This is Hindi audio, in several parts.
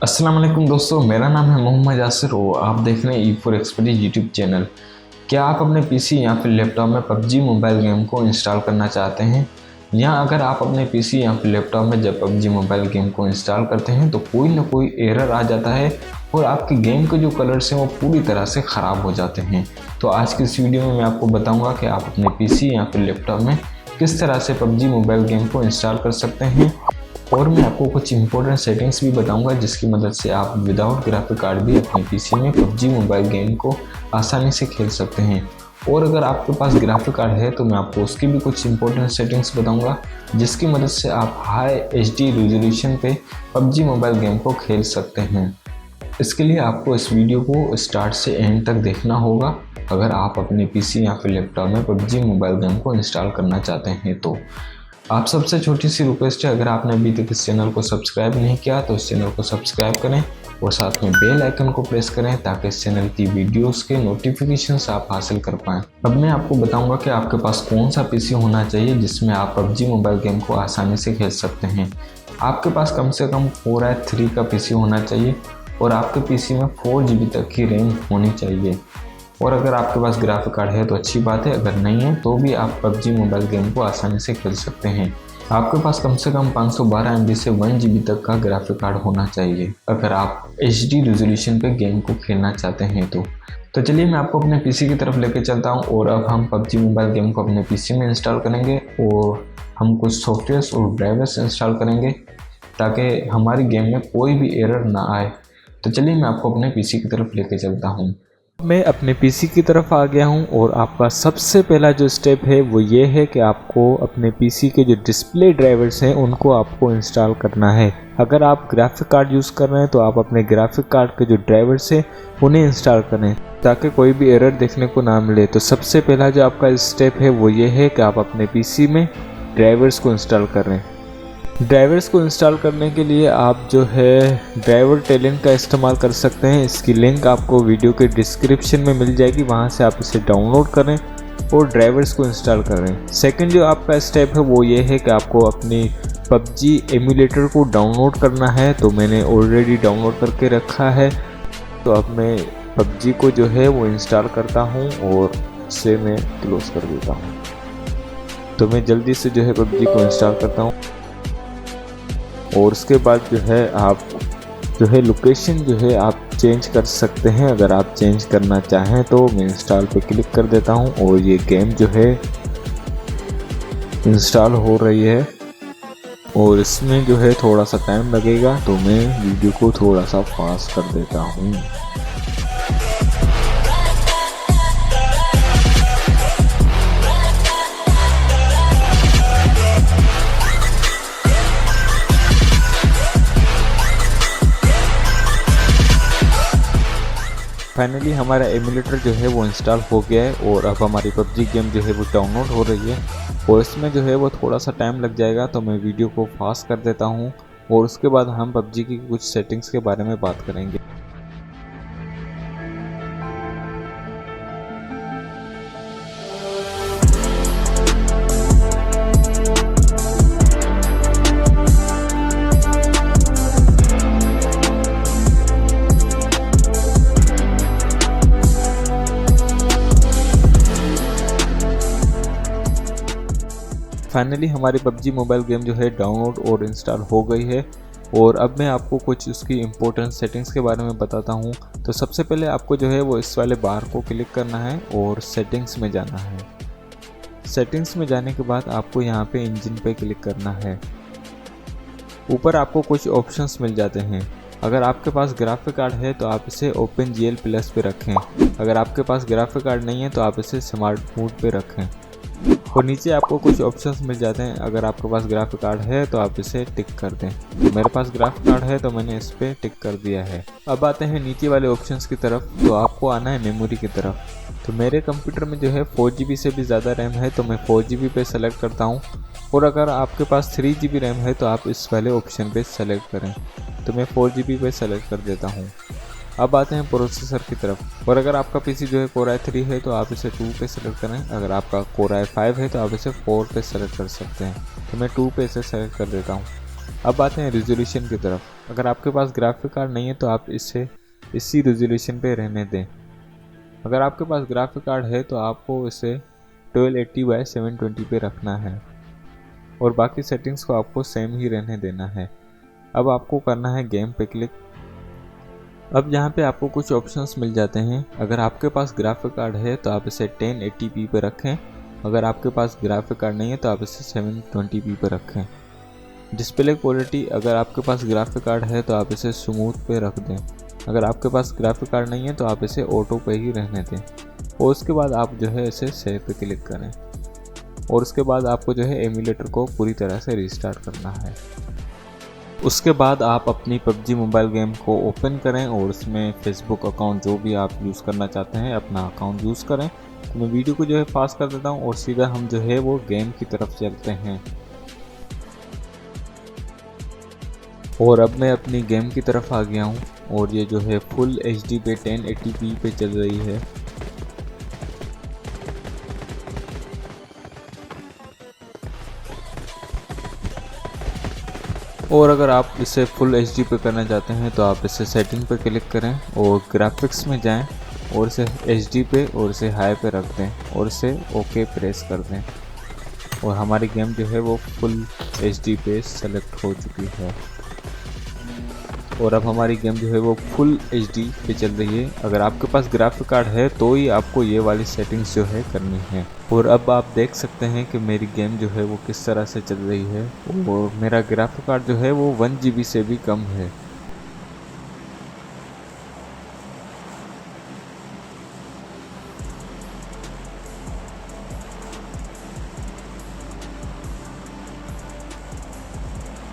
अस्सलाम वालेकुम दोस्तों, मेरा नाम है मोहम्मद यासिर और आप देख रहे हैं ई4 एक्सपर्टीज यूट्यूब चैनल। क्या आप अपने पीसी या फिर लैपटॉप में पबजी मोबाइल गेम को इंस्टॉल करना चाहते हैं? या अगर आप अपने पीसी या फिर लैपटॉप में जब पबजी मोबाइल गेम को इंस्टॉल करते हैं तो कोई ना कोई एरर आ जाता है और आपके गेम के जो कलर्स हैं वो पूरी तरह से ख़राब हो जाते हैं। तो आज की इस वीडियो में मैं आपको बताऊँगा कि आप अपने पीसी या फिर लैपटॉप में किस तरह से पबजी मोबाइल गेम को इंस्टॉल कर सकते हैं, और मैं आपको कुछ इंपॉर्टेंट सेटिंग्स भी बताऊंगा जिसकी मदद से आप विदाउट ग्राफिक कार्ड भी अपने पीसी में पबजी मोबाइल गेम को आसानी से खेल सकते हैं। और अगर आपके पास ग्राफिक कार्ड है तो मैं आपको उसकी भी कुछ इंपॉर्टेंट सेटिंग्स बताऊंगा जिसकी मदद से आप हाई HD रेजोल्यूशन पे पबजी मोबाइल गेम को खेल सकते हैं। इसके लिए आपको इस वीडियो को स्टार्ट से एंड तक देखना होगा अगर आप अपने पीसी या फिर लैपटॉप में पबजी मोबाइल गेम को इंस्टॉल करना चाहते हैं। तो आप सबसे छोटी सी रिक्वेस्ट है, अगर आपने अभी तक इस चैनल को सब्सक्राइब नहीं किया तो इस चैनल को सब्सक्राइब करें और साथ में बेल आइकन को प्रेस करें ताकि इस चैनल की वीडियोस के नोटिफिकेशंस आप हासिल कर पाएँ। अब मैं आपको बताऊंगा कि आपके पास कौन सा पीसी होना चाहिए जिसमें आप पबजी मोबाइल गेम को आसानी से खेल सकते हैं। आपके पास कम से कम 4i3 का पीसी होना चाहिए और आपके पीसी में 4GB तक की रैम होनी चाहिए। और अगर आपके पास ग्राफिक कार्ड है तो अच्छी बात है, अगर नहीं है तो भी आप पबजी मोबाइल गेम को आसानी से खेल सकते हैं। आपके पास कम से कम 512 MB से 1GB तक का ग्राफिक कार्ड होना चाहिए अगर आप HD रेजोल्यूशन पे गेम को खेलना चाहते हैं तो चलिए मैं आपको अपने पीसी की तरफ लेके चलता हूं और अब हम पबजी मोबाइल गेम को अपने पीसी में इंस्टॉल करेंगे और हम कुछ सॉफ्टवेयर्स और ड्राइवर्स इंस्टॉल करेंगे ताकि हमारी गेम में कोई भी एरर ना आए। तो चलिए मैं आपको अपने पीसी की तरफ लेके चलता हूँ। मैं अपने पीसी की तरफ आ गया हूं और आपका सबसे पहला जो स्टेप है वो ये है कि आपको अपने पीसी के जो डिस्प्ले ड्राइवर्स हैं उनको आपको इंस्टॉल करना है। अगर आप ग्राफिक कार्ड यूज़ कर रहे हैं तो आप अपने ग्राफिक कार्ड के जो ड्राइवर्स हैं उन्हें इंस्टॉल करें ताकि कोई भी एरर देखने को ना मिले। तो सबसे पहला जो आपका स्टेप है वो ये है कि आप अपने पीसी में ड्राइवर्स को इंस्टॉल करें। ड्राइवर्स को इंस्टॉल करने के लिए आप जो है ड्राइवर टैलेंट का इस्तेमाल कर सकते हैं। इसकी लिंक आपको वीडियो के डिस्क्रिप्शन में मिल जाएगी, वहां से आप इसे डाउनलोड करें और ड्राइवर्स को इंस्टॉल करें। सेकंड जो आपका स्टेप है वो ये है कि आपको अपनी पबजी एमुलेटर को डाउनलोड करना है। तो मैंने ऑलरेडी डाउनलोड करके रखा है, तो अब मैं पबजी को जो है वो इंस्टॉल करता हूँ और इसे मैं क्लोज कर देता हूँ। तो मैं जल्दी से जो है पबजी को इंस्टॉल करता हूँ और उसके बाद जो है आप जो है लोकेशन जो है आप चेंज कर सकते हैं। अगर आप चेंज करना चाहें तो मैं इंस्टॉल पे क्लिक कर देता हूं और ये गेम जो है इंस्टॉल हो रही है और इसमें जो है थोड़ा सा टाइम लगेगा, तो मैं वीडियो को थोड़ा सा फास्ट कर देता हूं। फाइनली हमारा एमुलेटर जो है वो इंस्टॉल हो गया है और अब हमारी पबजी गेम जो है वो डाउनलोड हो रही है और इसमें जो है वो थोड़ा सा टाइम लग जाएगा, तो मैं वीडियो को फास्ट कर देता हूँ और उसके बाद हम पबजी की कुछ सेटिंग्स के बारे में बात करेंगे। फाइनली हमारी पबजी मोबाइल गेम जो है डाउनलोड और इंस्टॉल हो गई है और अब मैं आपको कुछ उसकी इम्पोर्टेंट सेटिंग्स के बारे में बताता हूँ। तो सबसे पहले आपको जो है वो इस वाले बार को क्लिक करना है और सेटिंग्स में जाना है। सेटिंग्स में जाने के बाद आपको यहाँ पे इंजन पे क्लिक करना है। ऊपर आपको कुछ ऑप्शंस मिल जाते हैं। अगर आपके पास ग्राफिक कार्ड है तो आप इसे OpenGL Plus पे रखें। अगर आपके पास ग्राफिक कार्ड नहीं है तो आप इसे स्मार्ट मोड पे रखें। और नीचे आपको कुछ ऑप्शंस मिल जाते हैं। अगर आपके पास ग्राफिक कार्ड है तो आप इसे टिक कर दें। तो मेरे पास ग्राफिक कार्ड है तो मैंने इस पे टिक कर दिया है। अब आते हैं नीचे वाले ऑप्शंस की तरफ, तो आपको आना है मेमोरी की तरफ। तो मेरे कंप्यूटर में जो है 4GB से भी ज़्यादा रैम है तो मैं 4GB पे सेलेक्ट करता हूँ और अगर आपके पास 3GB रैम है तो आप इस वाले ऑप्शन पे सेलेक्ट करें। तो मैं 4GB पे सेलेक्ट कर देता हूँ। अब आते हैं प्रोसेसर की तरफ, और अगर आपका पीसी जो है Core i3 है तो आप इसे 2 पे सेलेक्ट करें। अगर आपका Core i5 है तो आप इसे 4 पे सेलेक्ट कर सकते हैं। तो मैं 2 पे इसे सेलेक्ट कर देता हूँ। अब आते हैं रेजोल्यूशन की तरफ। अगर आपके पास ग्राफिक कार्ड नहीं है तो आप इसे इसी रेजोल्यूशन पे रहने दें। अगर आपके पास ग्राफिक कार्ड है तो आपको इसे 1280x720 पे रखना है और बाकी सेटिंग्स को आपको सेम ही रहने देना है। अब आपको करना है गेम पे क्लिक। अब यहाँ पे आपको कुछ ऑप्शंस मिल जाते हैं। अगर आपके पास ग्राफिक कार्ड है तो आप इसे 1080p पे रखें। अगर आपके पास ग्राफिक कार्ड नहीं है तो आप इसे 720p पे रखें। डिस्प्ले क्वालिटी, अगर आपके पास ग्राफिक कार्ड है तो आप इसे स्मूथ पे रख दें। अगर आपके पास ग्राफिक कार्ड नहीं है तो आप इसे ऑटो पे ही रहने दें और उसके बाद आप जो है इसे सेव पे क्लिक करें और उसके बाद आपको जो है एमुलेटर को पूरी तरह से रीस्टार्ट करना है। उसके बाद आप अपनी PUBG मोबाइल गेम को ओपन करें और उसमें फेसबुक अकाउंट जो भी आप यूज़ करना चाहते हैं अपना अकाउंट यूज़ करें। तो मैं वीडियो को जो है पास कर देता हूँ और सीधा हम जो है वो गेम की तरफ चलते हैं। और अब मैं अपनी गेम की तरफ आ गया हूँ और ये जो है फुल HD पे 1080p पे चल रही है। और अगर आप इसे फुल HD पे करना चाहते हैं तो आप इसे सेटिंग पे क्लिक करें और ग्राफिक्स में जाएं और इसे HD पे और इसे हाई पे रख दें और इसे ओके प्रेस कर दें और हमारी गेम जो है वो फुल HD पे सेलेक्ट हो चुकी है और अब हमारी गेम जो है वो फुल HD पे चल रही है। अगर आपके पास ग्राफिक कार्ड है तो ही आपको ये वाली सेटिंग्स जो है करनी है। और अब आप देख सकते हैं कि मेरी गेम जो है वो किस तरह से चल रही है और मेरा ग्राफिक कार्ड जो है वो 1 GB से भी कम है।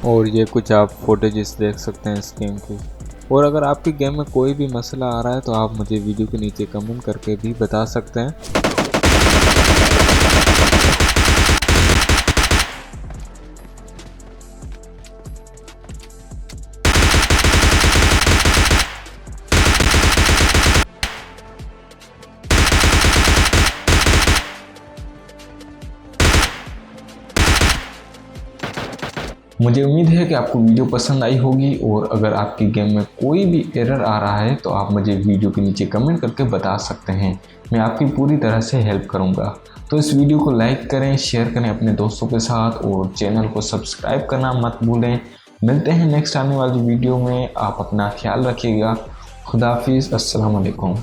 और ये कुछ आप फुटेजेस देख सकते हैं इस गेम की। और अगर आपकी गेम में कोई भी मसला आ रहा है तो आप मुझे वीडियो के नीचे कमेंट करके भी बता सकते हैं। मुझे उम्मीद है कि आपको वीडियो पसंद आई होगी और अगर आपकी गेम में कोई भी एरर आ रहा है तो आप मुझे वीडियो के नीचे कमेंट करके बता सकते हैं। मैं आपकी पूरी तरह से हेल्प करूंगा। तो इस वीडियो को लाइक करें, शेयर करें अपने दोस्तों के साथ और चैनल को सब्सक्राइब करना मत भूलें। मिलते हैं नेक्स्ट आने वाली वीडियो में। आप अपना ख्याल रखिएगा। खुदा हाफिज़। अस्सलाम वालेकुम।